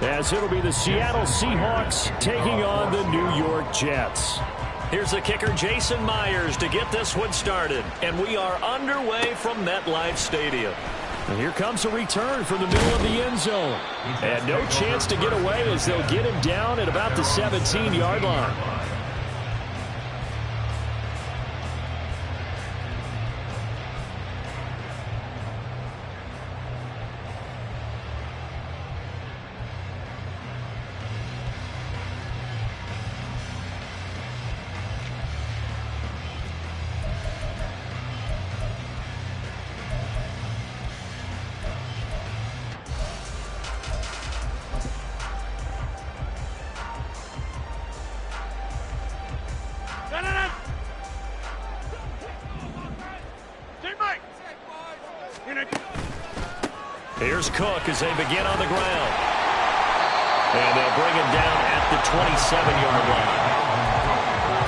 as it'll be the Seattle Seahawks taking on the New York Jets. Here's the kicker, Jason Myers, to get this one started. And we are underway from MetLife Stadium. And here comes a return from the middle of the end zone. And no chance to get away as they'll get him down at about the 17-yard line. Here's Cook as they begin on the ground. And they'll bring him down at the 27-yard line.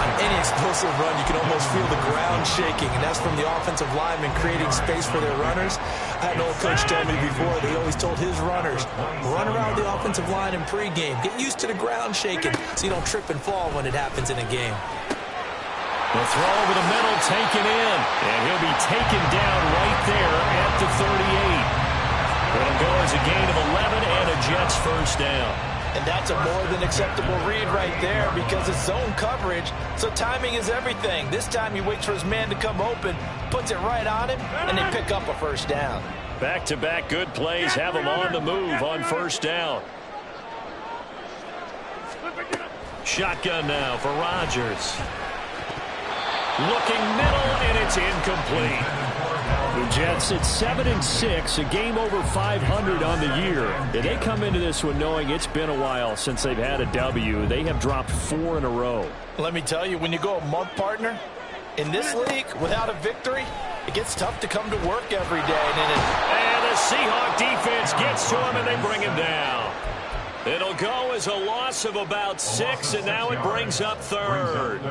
On any explosive run, you can almost feel the ground shaking, and that's from the offensive linemen creating space for their runners. I had an old coach tell me before that he always told his runners, run around the offensive line in pregame. Get used to the ground shaking so you don't trip and fall when it happens in a game. The throw over the middle, taken in. And he'll be taken down right there at the 38. It'll go as a gain of 11 and a Jets first down. And that's a more than acceptable read right there because it's zone coverage, so timing is everything. This time he waits for his man to come open, puts it right on him, and they pick up a first down. Back-to-back good plays have him on the move on first down. Shotgun now for Rodgers. Looking middle, and it's incomplete. The Jets at 7-6, a game over 500 on the year. And they come into this one knowing it's been a while since they've had a W. They have dropped 4 in a row. Let me tell you, when you go a month, partner, in this league, without a victory, it gets tough to come to work every day. And the Seahawk defense gets to him, and they bring him down. It'll go as a loss of about 6, and now it brings up third.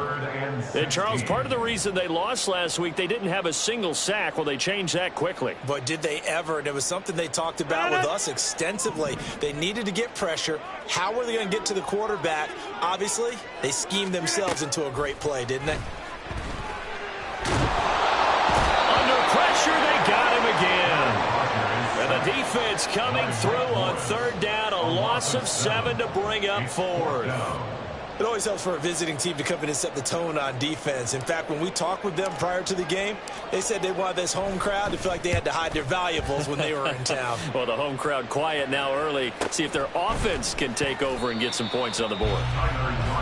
And, Charles, part of the reason they lost last week, they didn't have a single sack. Well, they changed that quickly. But did they ever? And it was something they talked about with us extensively. They needed to get pressure. How were they going to get to the quarterback? Obviously, they schemed themselves into a great play, didn't they? Under pressure, they got him again. And the defense coming through on third down, a loss of 7 to bring up fourth. It always helps for a visiting team to come in and set the tone on defense. In fact, when we talked with them prior to the game, they said they wanted this home crowd to feel like they had to hide their valuables when they were in town. Well, the home crowd quiet now early. See if their offense can take over and get some points on the board.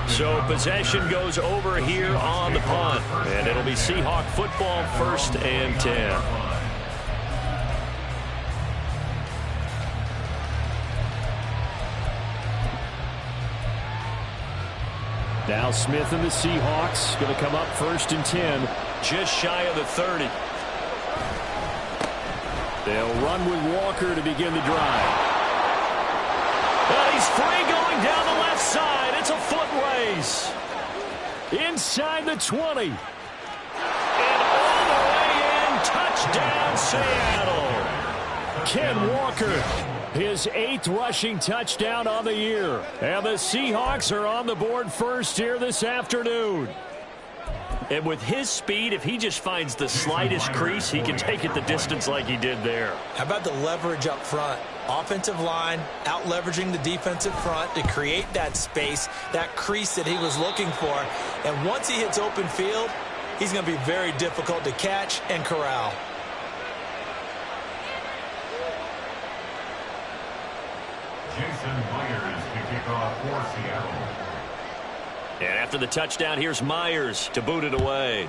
So possession goes over here on the punt. And it'll be Seahawk football, 1st and 10. Now Smith and the Seahawks going to come up 1st and 10. Just shy of the 30. They'll run with Walker to begin the drive. And he's free going down the left side. It's a foot race. Inside the 20. And all the way in. Touchdown, Seattle. Ken Walker, his 8th rushing touchdown on the year. And the Seahawks are on the board first here this afternoon. And with his speed, if he just finds the slightest crease, he can take it the distance like he did there. How about the leverage up front? Offensive line out leveraging the defensive front to create that space, that crease that he was looking for. And once he hits open field, he's going to be very difficult to catch and corral. Jason Myers to kick off for Seattle. And after the touchdown, here's Myers to boot it away.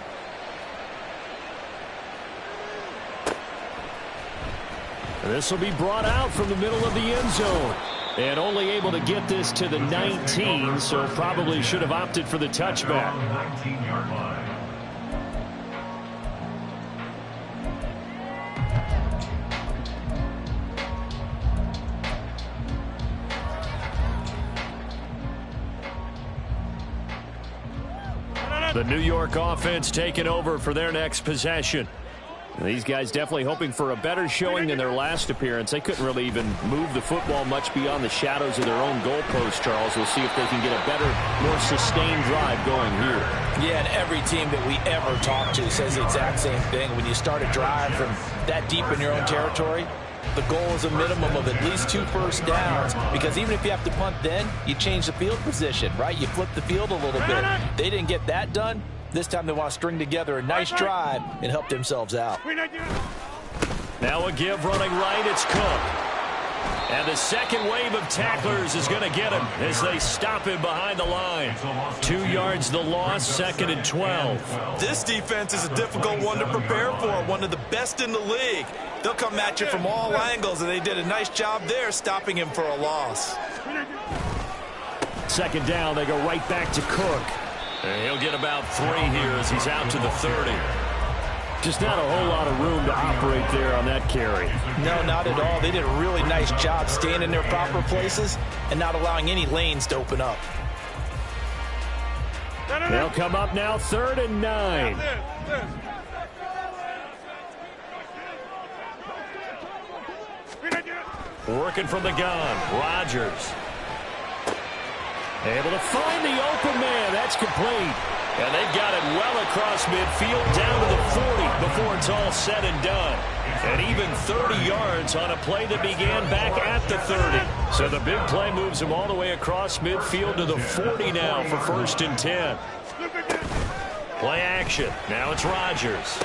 This will be brought out from the middle of the end zone. And only able to get this to the 19, so probably should have opted for the touchback. 19-yard line. The New York offense taking over for their next possession. These guys definitely hoping for a better showing than their last appearance. They couldn't really even move the football much beyond the shadows of their own goalpost, Charles. We'll see if they can get a better, more sustained drive going here. Yeah, and every team that we ever talk to says the exact same thing. When you start a drive from that deep in your own territory, the goal is a minimum of at least 2 first downs, because even if you have to punt then, you change the field position, right? You flip the field a little bit. They didn't get that done. This time they want to string together a nice drive and help themselves out. Now a give running right, it's Cook. And the second wave of tacklers is going to get him as they stop him behind the line. 2 yards the loss, 2nd and 12. This defense is a difficult one to prepare for, one of the best in the league. They'll come at you from all angles, and they did a nice job there stopping him for a loss. 2nd down, they go right back to Cook. And he'll get about 3 here as he's out to the 30. Just not a whole lot of room to operate there on that carry. No, not at all. They did a really nice job staying in their proper places and not allowing any lanes to open up. They'll come up now, 3rd and 9. Working from the gun, Rodgers. Able to find the open man. That's complete. And they've got it well across midfield down to the 40 before it's all said and done. And even 30 yards on a play that began back at the 30. So the big play moves him all the way across midfield to the 40 now for 1st and 10. Play action. Now it's Rodgers.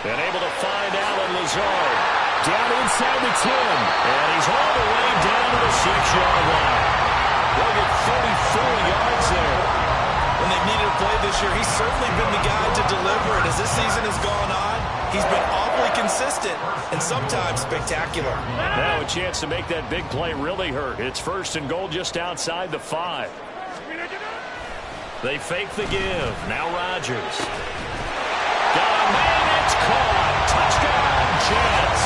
And able to find Allen Lazard. Down inside the 10. And he's all the way down to the 6-yard line. They'll get 34 yards there. When they've needed a play this year, he's certainly been the guy to deliver it. As this season has gone on, he's been awfully consistent and sometimes spectacular. Now a chance to make that big play really hurt. It's 1st and goal just outside the 5. They fake the give. Now Rodgers. Got a man, it's caught. Touchdown, Jets.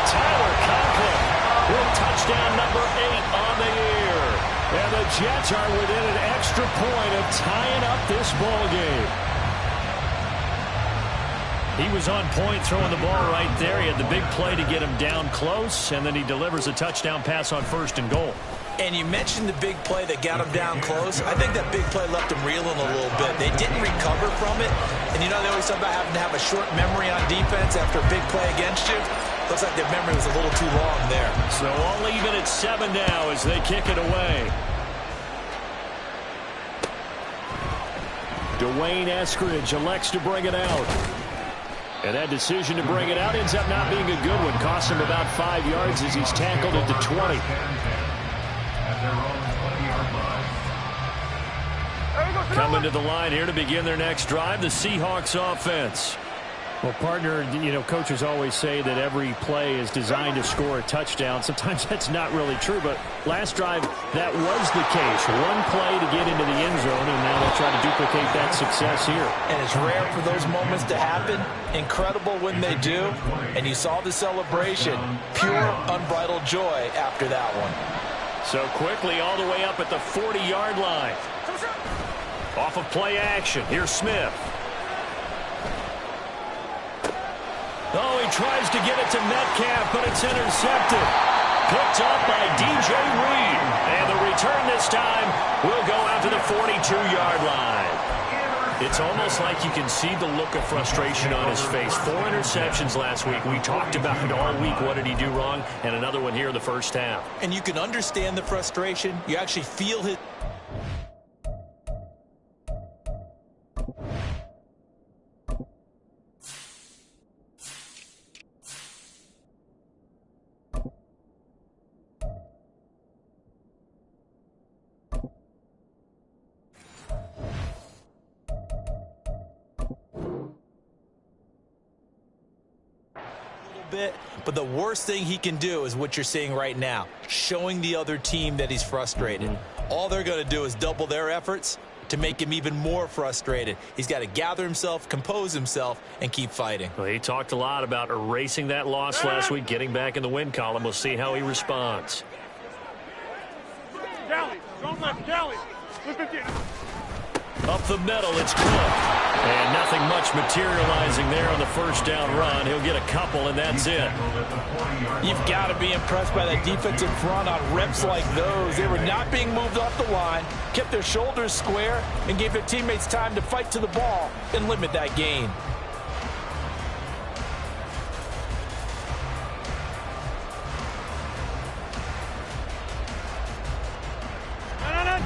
Tyler Conklin with touchdown number 8 on the year. And the Jets are within an extra point of tying up this ball game. He was on point throwing the ball right there. He had the big play to get him down close, and then he delivers a touchdown pass on 1st and goal. And you mentioned the big play that got him down close. I think that big play left him reeling a little bit. They didn't recover from it. And you know, they always talk about having to have a short memory on defense after a big play against you. Looks like their memory was a little too long there. So all even at 7 now as they kick it away. Dwayne Eskridge elects to bring it out. And that decision to bring it out ends up not being a good one. Costs him about 5 yards as he's tackled at the 20. Coming to the line here to begin their next drive, the Seahawks offense. Well, partner, you know, coaches always say that every play is designed to score a touchdown. Sometimes that's not really true, but last drive, that was the case. One play to get into the end zone, and now they'll try to duplicate that success here. And it's rare for those moments to happen. Incredible when they do. And you saw the celebration. Pure, unbridled joy after that one. So quickly all the way up at the 40-yard line. Off of play action. Here's Smith. Oh, he tries to get it to Metcalf, but it's intercepted. Picked up by DJ Reed. And the return this time will go out to the 42-yard line. It's almost like you can see the look of frustration on his face. 4 interceptions last week. We talked about it all week. What did he do wrong? And another one here in the first half. And you can understand the frustration. You actually feel his... bit, but the worst thing he can do is what you're seeing right now, showing the other team that he's frustrated. All they're going to do is double their efforts to make him even more frustrated. He's got to gather himself, compose himself, and keep fighting. Well, he talked a lot about erasing that loss last week, getting back in the win column. We'll see how he responds. Callie, don't let Callie. Up the middle, it's Cook. And nothing much materializing there on the first down run. He'll get a couple, and that's it. You've got to be impressed by that defensive front on reps like those. They were not being moved off the line, kept their shoulders square, and gave their teammates time to fight to the ball and limit that gain.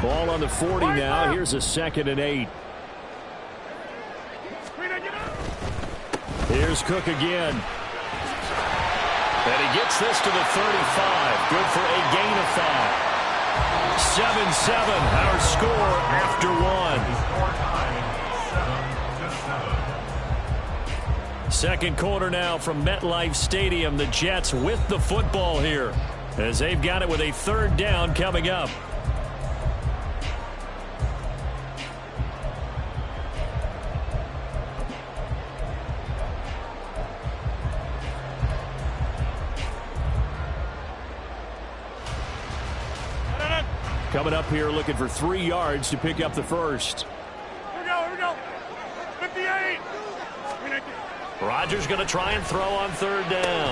Ball on the 40 now. Here's a 2nd and 8. Here's Cook again. And he gets this to the 35. Good for a gain of 5. 7-7, our score after 1. Second quarter now from MetLife Stadium. The Jets with the football here as they've got it with a 3rd down coming up. Coming up here looking for 3 yards to pick up the first. Here we go. 58. Rodgers going to try and throw on 3rd down.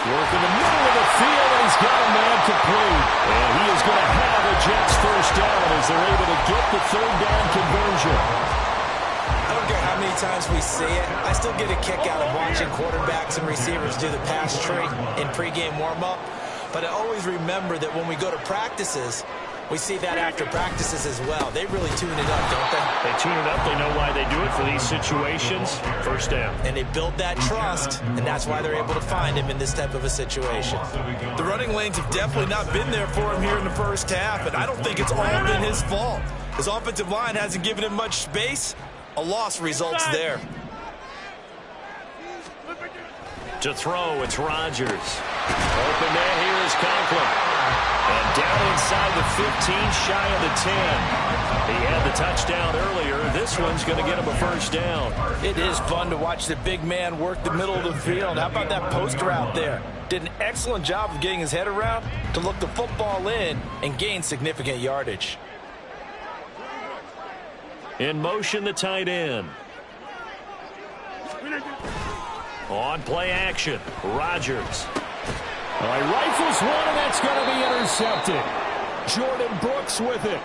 Work in the middle of the field, and he's got a man complete. And he is going to have a Jets first down as they're able to get the 3rd down conversion. I don't care how many times we see it. I still get a kick out of watching quarterbacks and receivers do the pass tree in pregame warm-up. But I always remember that when we go to practices, we see that after practices as well. They really tune it up, don't they? They tune it up. They know why they do it for these situations. First down. And they build that trust, and that's why they're able to find him in this type of a situation. The running lanes have definitely not been there for him here in the first half, and I don't think it's all been his fault. His offensive line hasn't given him much space. A loss results there. To throw, it's Rodgers. Open man here is Conklin. And down inside the 15, shy of the 10. He had the touchdown earlier. This one's going to get him a first down. It is fun to watch the big man work the middle of the field. How about that post route there? Did an excellent job of getting his head around to look the football in and gain significant yardage. In motion, the tight end. On play action, Rodgers. All right, rifles one, and that's going to be intercepted. Jordan Brooks with it.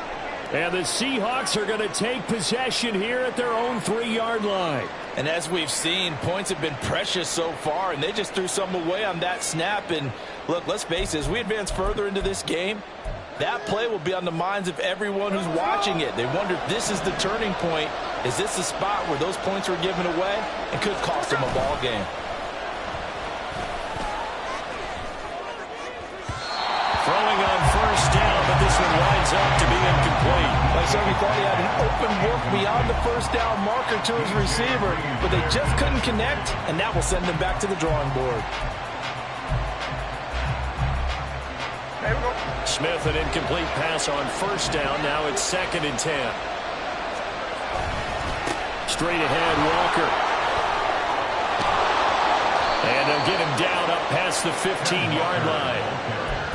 And the Seahawks are going to take possession here at their own 3-yard line. And as we've seen, points have been precious so far, and they just threw some away on that snap. And look, let's face it, as we advance further into this game, that play will be on the minds of everyone who's watching it. They wonder if this is the turning point. Is this the spot where those points were given away and could cost them a ball game? Throwing on first down, but this one winds up to be incomplete. I certainly thought he had an open work beyond the first down marker to his receiver, but they just couldn't connect, and that will send them back to the drawing board. Smith, an incomplete pass on first down. Now it's 2nd and 10. Straight ahead, Walker. And they'll get him down up past the 15-yard line.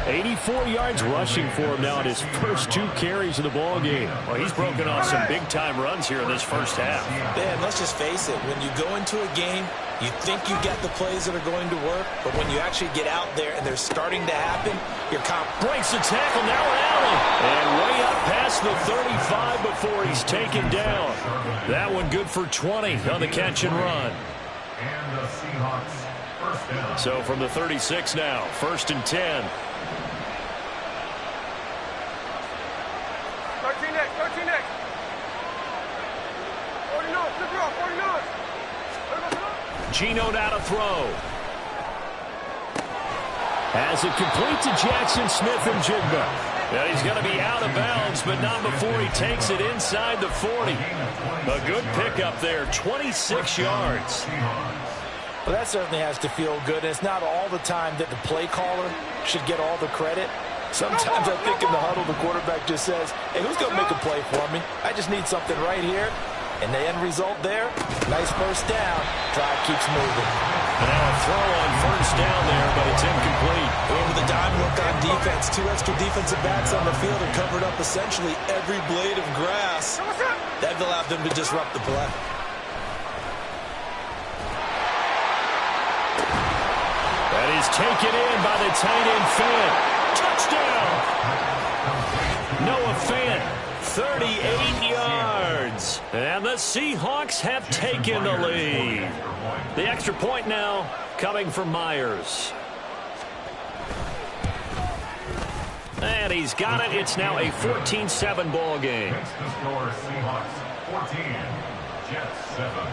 84 yards rushing for him now in his first 2 carries of the ball game. Well, he's broken off some big-time runs here in this first half. Man, let's just face it. When you go into a game, you think you get the plays that are going to work, but when you actually get out there and they're starting to happen, your breaks the tackle, now Allen. And way up past the 35 before he's taken down. That one good for 20 on the catch and run. And the Seahawks first down. So from the 36 now, 1st and 10. 13 next. 49. Geno now to throw. Has it complete to Jackson Smith-Njigba. Now he's going to be out of bounds, but not before he takes it inside the 40. A good pickup there, 26 yards. Well, that certainly has to feel good. And it's not all the time that the play caller should get all the credit. Sometimes I think in the huddle, the quarterback just says, hey, who's going to make a play for me? I just need something right here. And the end result there, nice first down. Drive keeps moving. And now a throw on first down there, but it's incomplete. And with a dime look on defense, 2 extra defensive backs on the field and covered up essentially every blade of grass. That allowed them to disrupt the play. That is taken in by the tight end Fant. Touchdown! Noah Fant, 38 yards. And the Seahawks have taken the lead. The extra point now coming from Myers. And he's got it. It's now a 14-7 ball game. That's the score. Seahawks 14, Jets 7.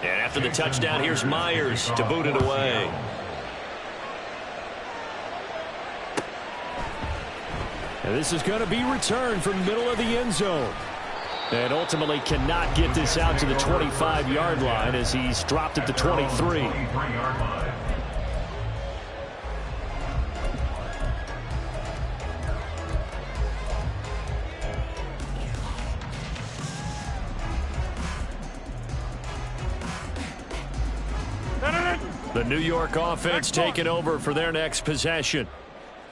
And after the touchdown, here's Myers to boot it away. And this is going to be returned from middle of the end zone. And ultimately cannot get this out to the 25-yard line as he's dropped at the 23. The New York offense taking over for their next possession.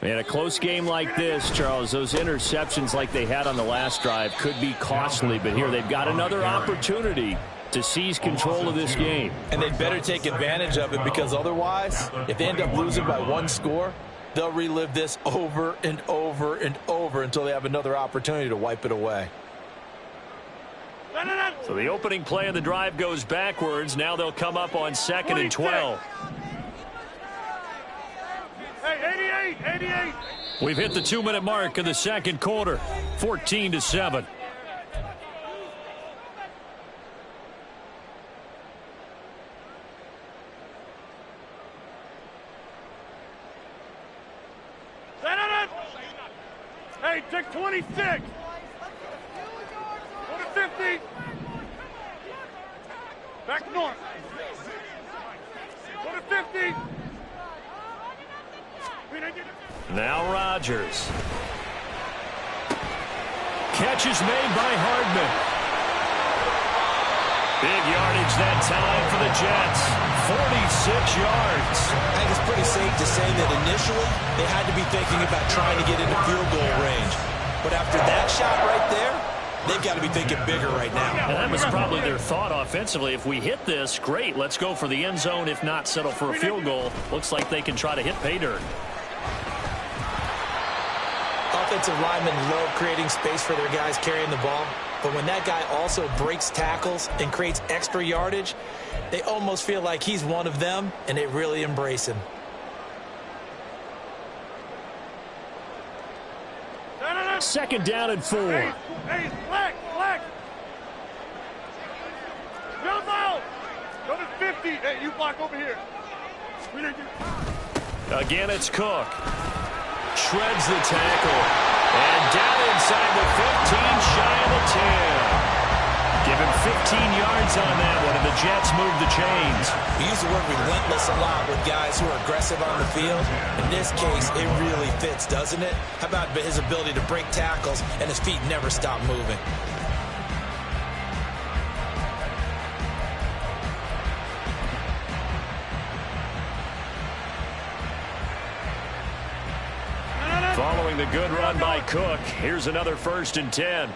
And a close game like this, Charles, those interceptions like they had on the last drive could be costly. But here they've got another opportunity to seize control of this game. And they'd better take advantage of it, because otherwise, if they end up losing by 1 score, they'll relive this over and over and over until they have another opportunity to wipe it away. So the opening play of the drive goes backwards. Now they'll come up on 2nd and 12. Hey, 88. We've hit the 2-minute mark in the second quarter. 14-7. Hey, take 26. Go to 50. Back north. Go to 50. Now Rodgers. Catch is made by Hardman. Big yardage that time for the Jets. 46 yards. I think it's pretty safe to say that initially they had to be thinking about trying to get into field goal range. But after that shot right there, they've got to be thinking bigger right now. And that was probably their thought offensively. If we hit this, great. Let's go for the end zone. If not, settle for a field goal. Looks like they can try to hit pay dirt. Offensive linemen love creating space for their guys carrying the ball. But when that guy also breaks tackles and creates extra yardage, they almost feel like he's one of them, and they really embrace him. Second down and 4. Hey, black. Jump out. Go to 50. Hey, you block over here. Again, it's Cook. Shreds the tackle. And down inside the 15, shy of the 10. Give him 15 yards on that one, and the Jets move the chains. We use the word relentless a lot with guys who are aggressive on the field. In this case, it really fits, doesn't it? How about his ability to break tackles and his feet never stop moving? Following the good run by Cook, here's another 1st and 10.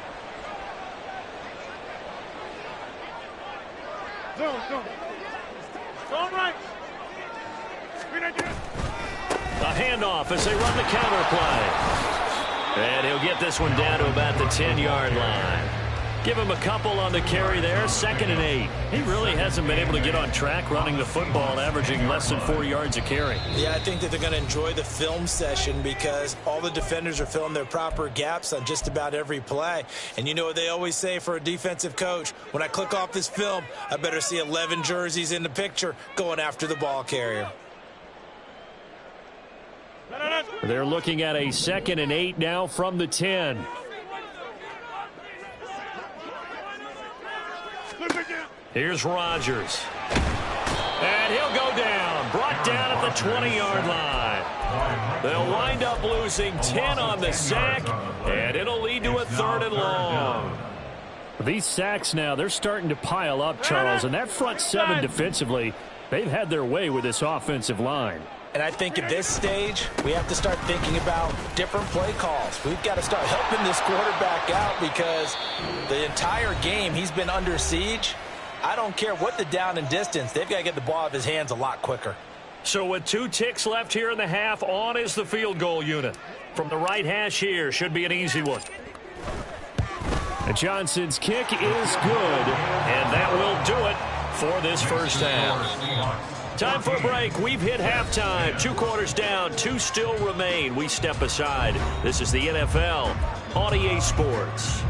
A handoff as they run the counter play. And he'll get this one down to about the 10-yard line. Give him a couple on the carry there, 2nd and 8. He really hasn't been able to get on track running the football, averaging less than 4 yards a carry. Yeah, I think that they're going to enjoy the film session because all the defenders are filling their proper gaps on just about every play. And you know what they always say for a defensive coach? When I click off this film, I better see 11 jerseys in the picture going after the ball carrier. They're looking at a 2nd and 8 now from the 10. Here's Rodgers. And he'll go down. Brought down at the 20-yard line. They'll wind up losing 10 on the sack, and it'll lead to a 3rd and long. These sacks now, they're starting to pile up, Charles, and that front seven defensively, they've had their way with this offensive line. And I think at this stage, we have to start thinking about different play calls. We've got to start helping this quarterback out because the entire game he's been under siege. I don't care what the down and distance. They've got to get the ball out of his hands a lot quicker. So with 2 ticks left here in the half, on is the field goal unit. From the right hash here, should be an easy one. And Johnson's kick is good. And that will do it for this first half. Time for a break. We've hit halftime. 2 quarters down, 2 still remain. We step aside. This is the NFL on EA Sports.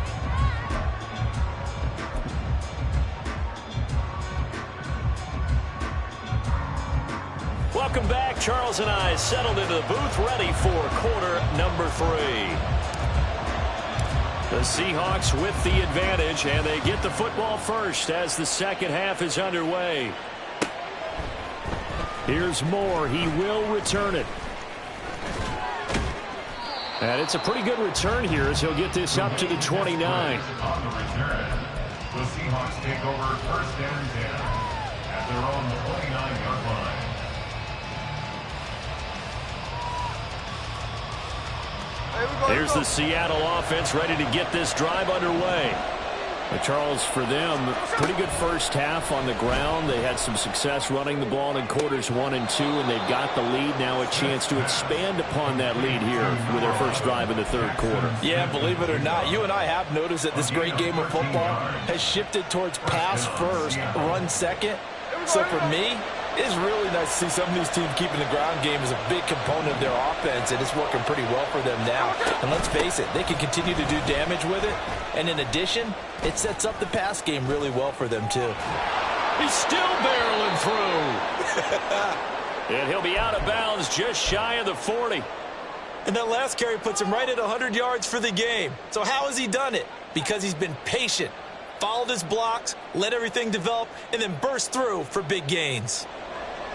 Welcome back. Charles and I settled into the booth, ready for quarter number 3. The Seahawks with the advantage, and they get the football first as the second half is underway. Here's Moore. He will return it. And it's a pretty good return here as he'll get this up to the 29. On the return, the Seahawks take over first and 10 at their own 29-yard line. Here's the Seattle offense ready to get this drive underway. But Charles, for them, pretty good first half on the ground. They had some success running the ball in quarters 1 and 2, and they've got the lead. Now a chance to expand upon that lead here with their first drive in the third quarter. Yeah, believe it or not, you and I have noticed that this great game of football has shifted towards pass first, run second. So for me, it's really nice to see some of these teams keeping the ground game as a big component of their offense, and it's working pretty well for them now. And let's face it, they can continue to do damage with it. And in addition, it sets up the pass game really well for them, too. He's still barreling through. And he'll be out of bounds just shy of the 40. And that last carry puts him right at 100 yards for the game. So how has he done it? Because he's been patient, followed his blocks, let everything develop, and then burst through for big gains.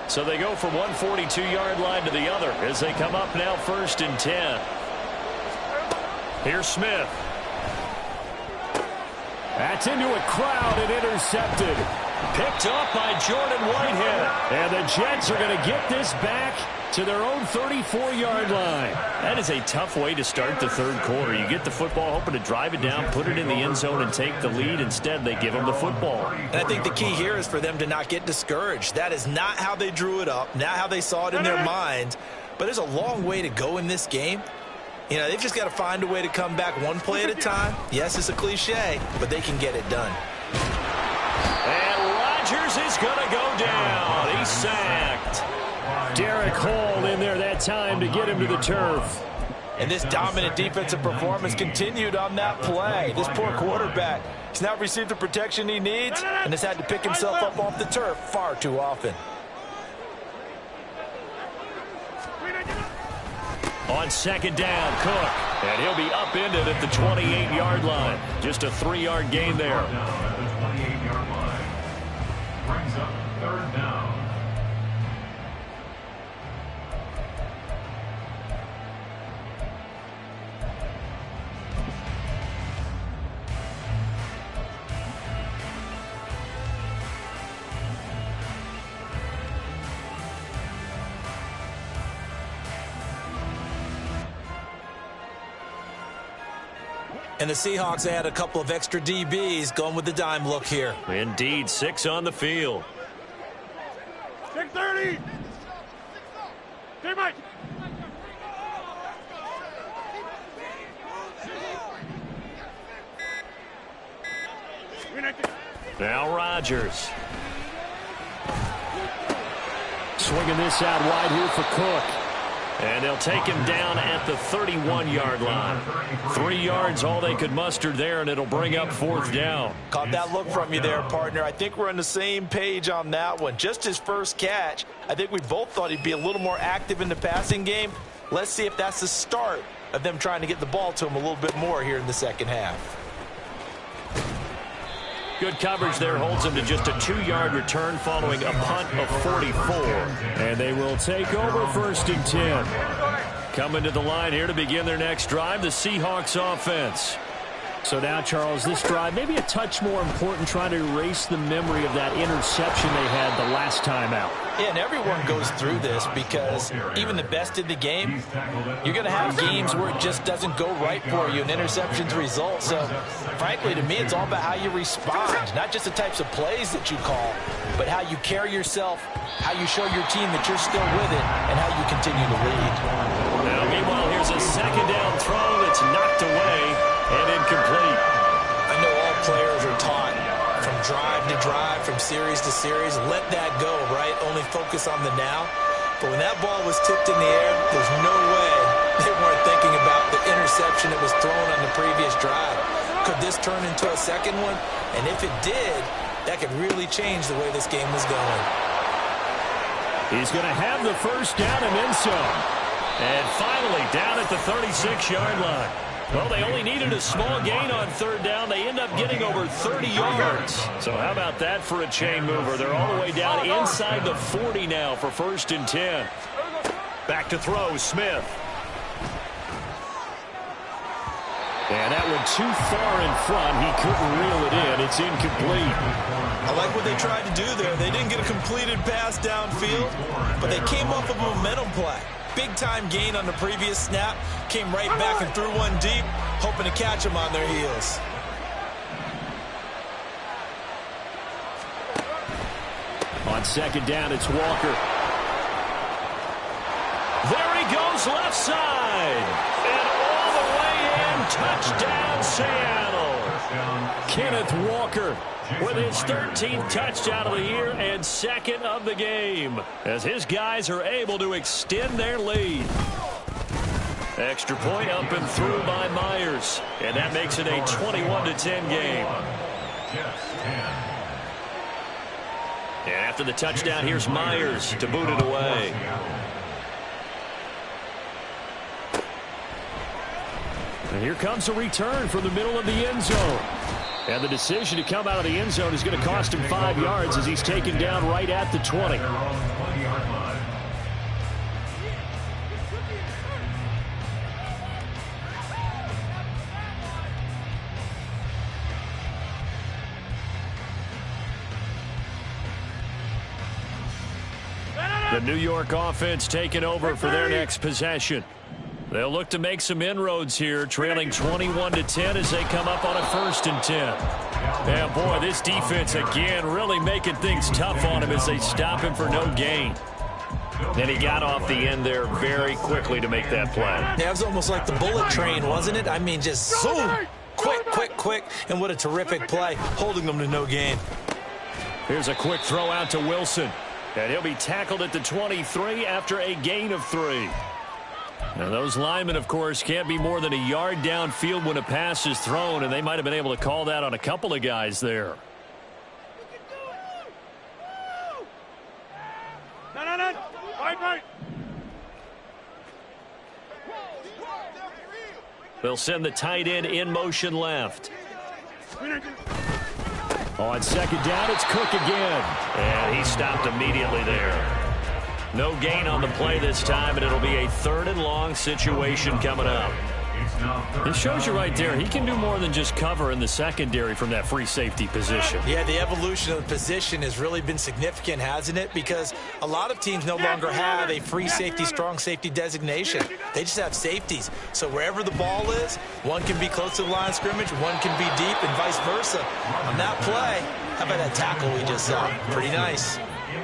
So they go from one 42-yard line to the other as they come up now first and 10. Here's Smith. That's into a crowd and intercepted. Picked up by Jordan Whitehead. And the Jets are going to get this back to their own 34-yard line. That is a tough way to start the third quarter. You get the football, hoping to drive it down, put it in the end zone, and take the lead. Instead, they give them the football. And I think the key here is for them to not get discouraged. That is not how they drew it up, not how they saw it in their minds. But there's a long way to go in this game. You know, they've just got to find a way to come back one play at a time. Yes, it's a cliche, but they can get it done. And Rodgers is going to go down. He's sacked. Derek Hall in there that time to get him to the turf. And this dominant defensive performance continued on that play. This poor quarterback has not received the protection he needs and has had to pick himself up off the turf far too often. On second down, Cook. And he'll be upended at the 28-yard line. Just a 3-yard gain there. At the 28-yard line. Brings up third down. And the Seahawks add a couple of extra DBs going with the dime look here. Indeed, 6 on the field. 6:30. Hey, Mike. Now Rodgers. Swinging this out wide here for Cook. And they'll take him down at the 31-yard line. 3 yards, all they could muster there, and it'll bring up fourth down. Caught that look from you there, partner. I think we're on the same page on that one. Just his first catch, I think we both thought he'd be a little more active in the passing game. Let's see if that's the start of them trying to get the ball to him a little bit more here in the second half. Good coverage there holds him to just a 2-yard return following a punt of 44. And they will take over first and 10. Coming to the line here to begin their next drive, the Seahawks offense. So now, Charles, this drive maybe a touch more important, trying to erase the memory of that interception they had the last time out. Yeah, and everyone goes through this because even the best in the game, you're going to have games where it just doesn't go right for you and interceptions result. So, frankly, to me, it's all about how you respond, not just the types of plays that you call, but how you carry yourself, how you show your team that you're still with it, and how you continue to lead. Now, meanwhile, here's a second down throw that's knocked away and incomplete. I know all players are taught from drive to drive, from series to series, let that go, right? Only focus on the now. But when that ball was tipped in the air, there's no way they weren't thinking about the interception that was thrown on the previous drive. Could this turn into a second one? And if it did, that could really change the way this game was going. He's going to have the first down and then some. And finally, down at the 36-yard line. Well, they only needed a small gain on third down. They end up getting over 30 yards. So how about that for a chain mover? They're all the way down inside the 40 now for 1st and 10. Back to throw, Smith. And that one too far in front. He couldn't reel it in. It's incomplete. I like what they tried to do there. They didn't get a completed pass downfield, but they came off of a momentum play. Big-time gain on the previous snap. Came right back and threw one deep, hoping to catch them on their heels. On second down, it's Walker. There he goes, left side. And all the way in, touchdown, Seattle. Kenneth Walker with his 13th touchdown of the year and 2nd of the game, as his guys are able to extend their lead. Extra point up and through by Myers, and that makes it a 21-10 game. And after the touchdown, here's Myers to boot it away. And here comes a return from the middle of the end zone. And the decision to come out of the end zone is going to cost him 5 yards as he's taken down right at the 20. The New York offense taking over for their next possession. They'll look to make some inroads here, trailing 21-10 as they come up on a 1st and 10. And boy, this defense again really making things tough on him as they stop him for no gain. And he got off the end there very quickly to make that play. Yeah, it was almost like the bullet train, wasn't it? I mean, just zoom, quick, and what a terrific play, holding them to no gain. Here's a quick throw out to Wilson. And he'll be tackled at the 23 after a gain of 3. Now, those linemen, of course, can't be more than a yard downfield when a pass is thrown, and they might have been able to call that on a couple of guys there. No. Right. They'll send the tight end in motion left. On second down, it's Cook again. And he stopped immediately there. No gain on the play this time, and it'll be a 3rd and long situation coming up. It shows you right there, he can do more than just cover in the secondary from that free safety position. Yeah, the evolution of the position has really been significant, hasn't it? Because a lot of teams no longer have a free safety, strong safety designation. They just have safeties. So wherever the ball is, one can be close to the line of scrimmage, one can be deep, and vice versa. On that play, how about that tackle we just saw? Pretty nice.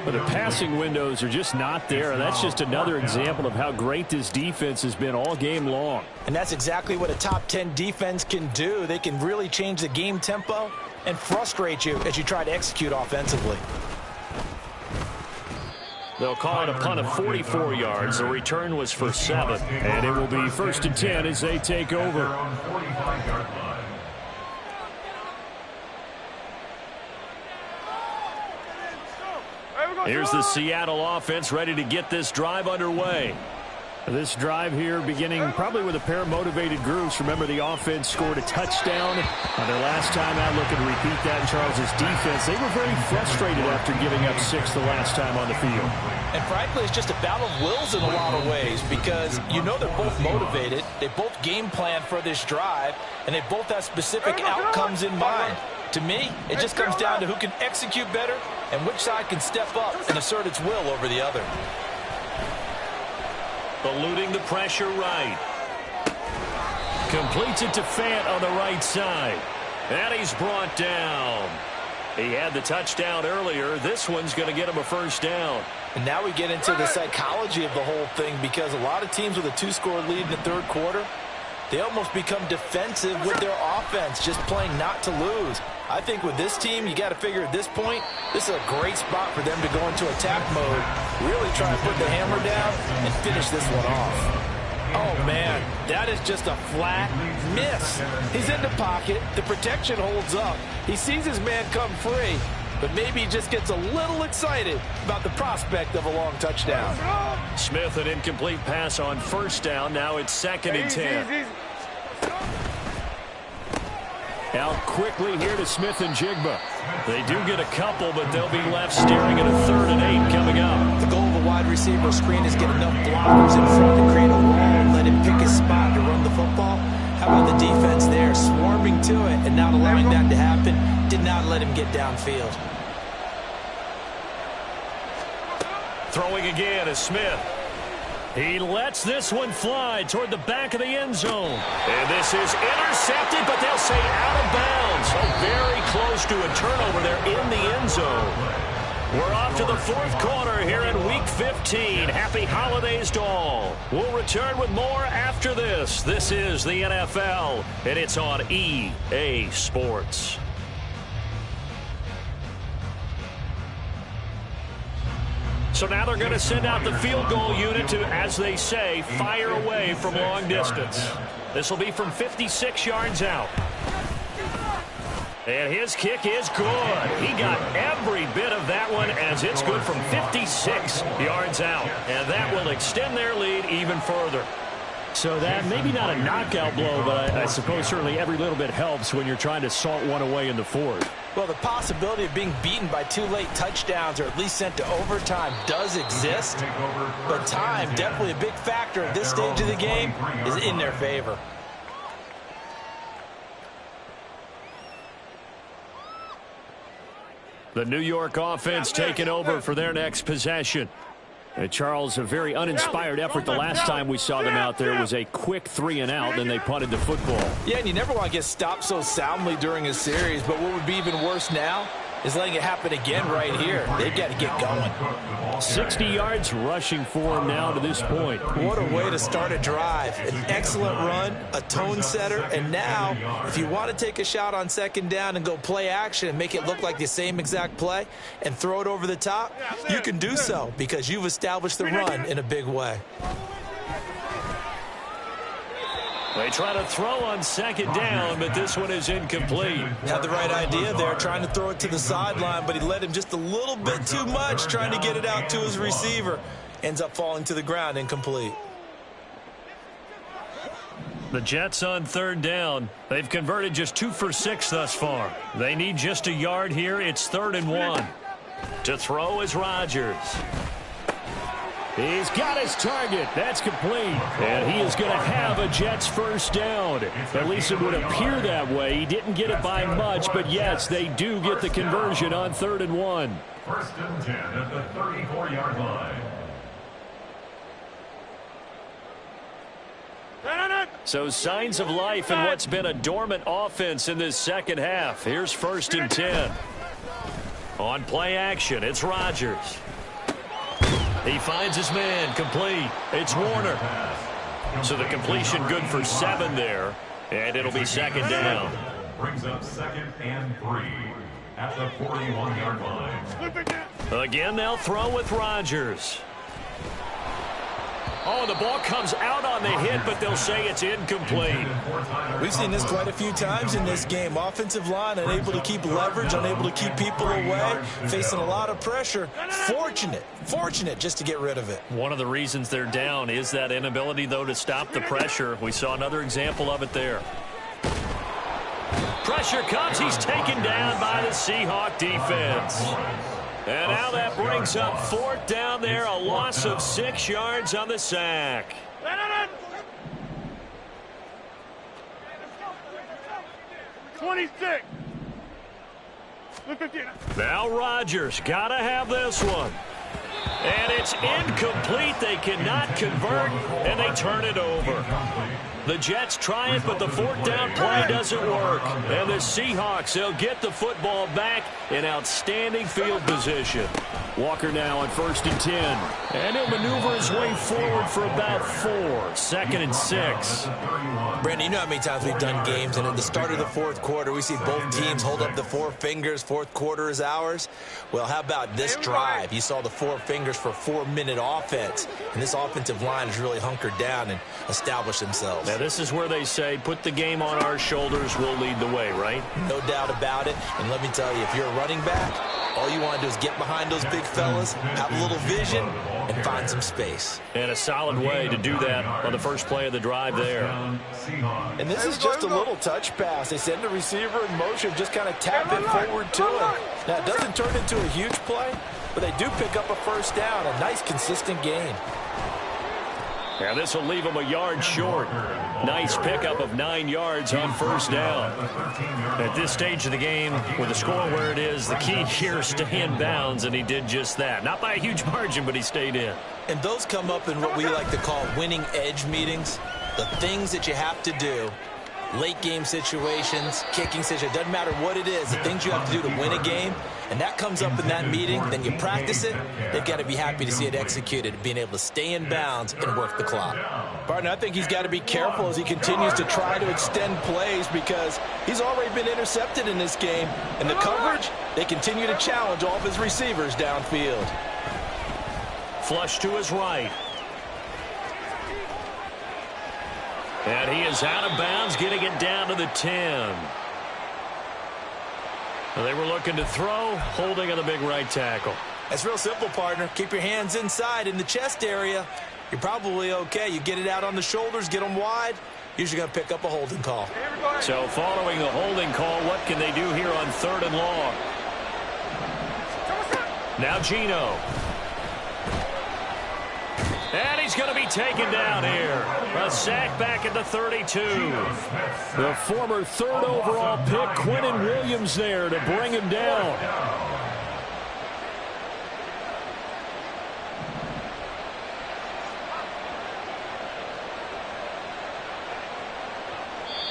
But the passing windows are just not there, and that's just another example of how great this defense has been all game long. And that's exactly what a top 10 defense can do. They can really change the game tempo and frustrate you as you try to execute offensively. They'll call it a punt of 44 yards. The return was for 7, and it will be 1st and 10 as they take over. Here's the Seattle offense ready to get this drive underway. This drive here beginning probably with a pair of motivated groups. Remember, the offense scored a touchdown on their last time out. Looking to repeat that in Charles' defense. They were very frustrated after giving up 6 the last time on the field. And frankly, it's just a battle of wills in a lot of ways because you know they're both motivated. They both game plan for this drive, and they both have specific outcomes in mind. To me, it just comes down to who can execute better and which side can step up and assert its will over the other. Eluding the pressure right. Completes it to Fant on the right side. And he's brought down. He had the touchdown earlier. This one's going to get him a first down. And now we get into the psychology of the whole thing because a lot of teams with a 2-score lead in the third quarter, they almost become defensive with their offense, just playing not to lose. I think with this team, you got to figure at this point, this is a great spot for them to go into attack mode, really try to put the hammer down and finish this one off. Oh, man, that is just a flat miss. He's in the pocket. The protection holds up. He sees his man come free, but maybe he just gets a little excited about the prospect of a long touchdown. Smith, an incomplete pass on first down. Now it's 2nd and 10. Out quickly here to Smith and Jigba. They do get a couple, but they'll be left staring at a 3rd and 8 coming up. The goal of a wide receiver screen is get enough blockers in front to create a wall and let him pick his spot to run the football. How about the defense there, swarming to it and not allowing that to happen? Did not let him get downfield. Throwing again is Smith. He lets this one fly toward the back of the end zone. And this is intercepted, but they'll say out of bounds. So very close to a turnover there in the end zone. We're off to the 4th quarter here in Week 15. Happy holidays to all. We'll return with more after this. This is the NFL, and it's on EA Sports. So now they're going to send out the field goal unit to, as they say, fire away from long distance. This will be from 56 yards out. And his kick is good. He got every bit of that one as it's good from 56 yards out. And that will extend their lead even further. So that maybe not a knockout blow, but I suppose certainly every little bit helps when you're trying to salt one away in the 4th. Well, the possibility of being beaten by 2 late touchdowns or at least sent to overtime does exist. But time, definitely a big factor at this stage of the game, is in their favor. The New York offense taking over for their next possession. And Charles, a very uninspired effort the last time we saw them out there. It was a quick 3 and out, then they punted the football. Yeah, and you never want to get stopped so soundly during a series, but what would be even worse now is letting it happen again right here. They've got to get going. 60 yards rushing for him now to this point. What a way to start a drive. An excellent run, a tone setter, and now if you want to take a shot on 2nd down and go play action and make it look like the same exact play and throw it over the top, you can do so because you've established the run in a big way. They try to throw on 2nd down, but this one is incomplete. Had the right idea there, trying to throw it to the sideline, but he let him just a little bit too much, trying to get it out to his receiver. Ends up falling to the ground, incomplete. The Jets on 3rd down. They've converted just 2 for 6 thus far. They need just a yard here. It's 3rd and 1. To throw is Rodgers. He's got his target. That's complete. And he is going to have a Jets first down. At least it would appear that way. He didn't get it by much, but yes, they do get the conversion on 3rd and 1. 1st and 10 at the 34-yard line. So signs of life in what's been a dormant offense in this second half. Here's 1st and 10. On play action, it's Rodgers. He finds his man, complete. It's Warner. So the completion good for 7 there, and it'll be 2nd down. Brings up 2nd and 3 at the 41-yard line. Again, they'll throw with Rodgers. Oh, the ball comes out on the hit, but they'll say it's incomplete. We've seen this quite a few times in this game. Offensive line unable to keep leverage, unable to keep people away, facing a lot of pressure. Fortunate just to get rid of it. One of the reasons they're down is that inability, though, to stop the pressure. We saw another example of it there. Pressure comes. He's taken down by the Seahawk defense. And now that brings up 4th down there, a loss of 6 yards on the sack. 26. Now Rodgers got to have this one. And it's incomplete. They cannot convert, and they turn it over. The Jets try it, but the 4th down play doesn't work. And the Seahawks, they'll get the football back in outstanding field position. Walker now on 1st and 10. And he'll maneuver his way forward for about 4. 2nd and 6. Brandon, you know how many times we've done games, and at the start of the 4th quarter, we see both teams hold up the 4 fingers. 4th quarter is ours. Well, how about this drive? You saw the 4 fingers for 4-minute offense, and this offensive line has really hunkered down and established themselves. Now, this is where they say, put the game on our shoulders, we'll lead the way, right? No doubt about it. And let me tell you, if you're a running back, all you want to do is get behind those big fellas, have a little vision, and find some space. And a solid way to do that on the first play of the drive there. And this is just a little touch pass. They send the receiver in motion, just kind of tap it forward to him. Now, it doesn't turn into a huge play, but they do pick up a 1st down, a nice, consistent gain. And this will leave him a yard short. Nice pickup of 9 yards on 1st down. At this stage of the game, with the score where it is, the key here is stay in bounds, and he did just that. Not by a huge margin, but he stayed in. And those come up in what we like to call winning edge meetings. The things that you have to do, late game situations, kicking situations, doesn't matter what it is, the things you have to do to win a game, and that comes up in that meeting, then you practice it, they've got to be happy to see it executed, being able to stay in bounds and work the clock. Partner, I think he's got to be careful as he continues to try to extend plays because he's already been intercepted in this game, and the coverage, they continue to challenge all of his receivers downfield. Flush to his right. And he is out of bounds, getting it down to the 10. They were looking to throw, holding on the big right tackle. That's real simple, partner. Keep your hands inside in the chest area. You're probably okay. You get it out on the shoulders, get them wide. Usually going to pick up a holding call. So following the holding call, what can they do here on 3rd and long? Now Gino. And he's going to be taken down here. A sack back at the 32. The former 3rd overall pick, Quentin Williams, there to bring him down.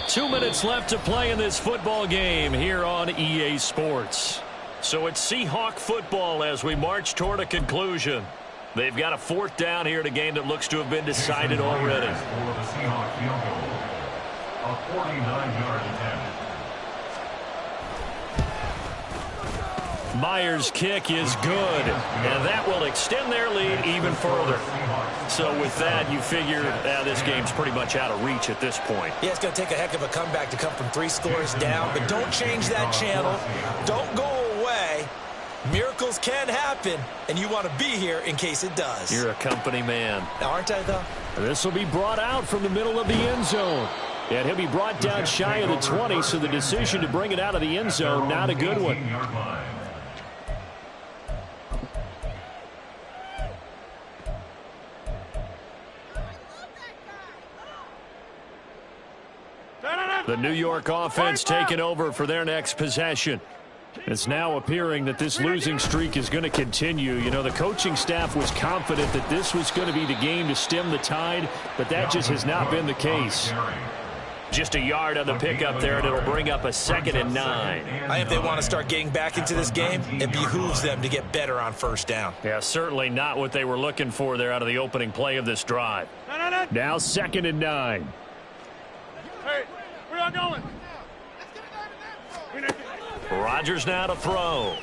Two minutes left to play in this football game here on EA Sports. So it's Seahawk football as we march toward a conclusion. They've got a 4th down here in a game that looks to have been decided already. For the Seahawks field goal, a 49-yard attempt. Myers' kick is good, and that will extend their lead even further. So with that, you figure this game's pretty much out of reach at this point. Yeah, it's going to take a heck of a comeback to come from 3 scores down, but don't change that channel. Don't go away. Miracles can happen, and you want to be here in case it does. You're a company man. Aren't I, though? This will be brought out from the middle of the end zone. And he'll be brought down shy of the 20, so the decision to bring it out of the end zone, not a good one. The New York offense taking over for their next possession. It's now appearing that this losing streak is going to continue. You know, the coaching staff was confident that this was going to be the game to stem the tide, but that just has not been the case. Just a yard on the pickup there, and it'll bring up a 2nd and 9. If they want to start getting back into this game, it behooves them to get better on 1st down. Yeah, certainly not what they were looking for there out of the opening play of this drive. Now 2nd and 9. Hey, where y'all going? Rodgers now to throw.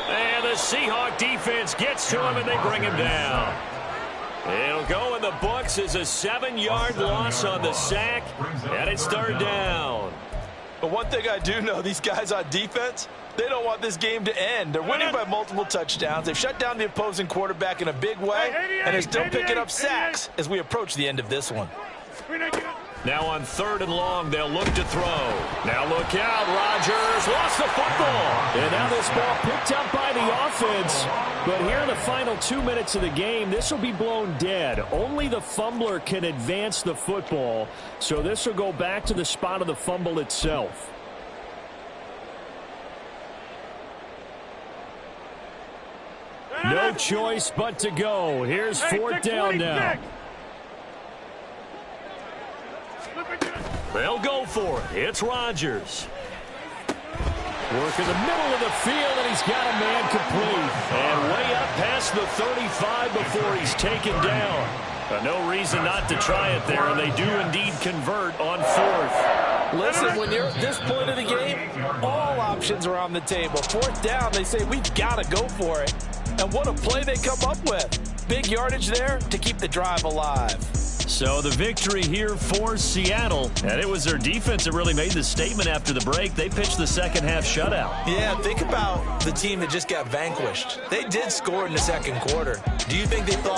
And the Seahawk defense gets to him, and they bring him down. It'll go in the books as a 7-yard loss on the sack, and it's third down. But one thing I do know, these guys on defense, they don't want this game to end. They're winning by multiple touchdowns. They've shut down the opposing quarterback in a big way, and they're still picking up sacks as we approach the end of this one. Now on 3rd and long, they'll look to throw. Now look out, Rodgers lost the football. And now this ball picked up by the offense. But here in the final 2 minutes of the game, this will be blown dead. Only the fumbler can advance the football. So this will go back to the spot of the fumble itself. No choice but to go. Here's 4th down now. They'll go for it. It's Rodgers. Work in the middle of the field, and he's got a man complete. And way up past the 35 before he's taken down. No reason not to try it there, and they do indeed convert on 4th. Listen, when you're at this point of the game, all options are on the table. 4th down, they say, we've got to go for it. And what a play they come up with. Big yardage there to keep the drive alive. So the victory here for Seattle, and it was their defense that really made the statement after the break. They pitched the second half shutout. Yeah, think about the team that just got vanquished. They did score in the second quarter. Do you think they thought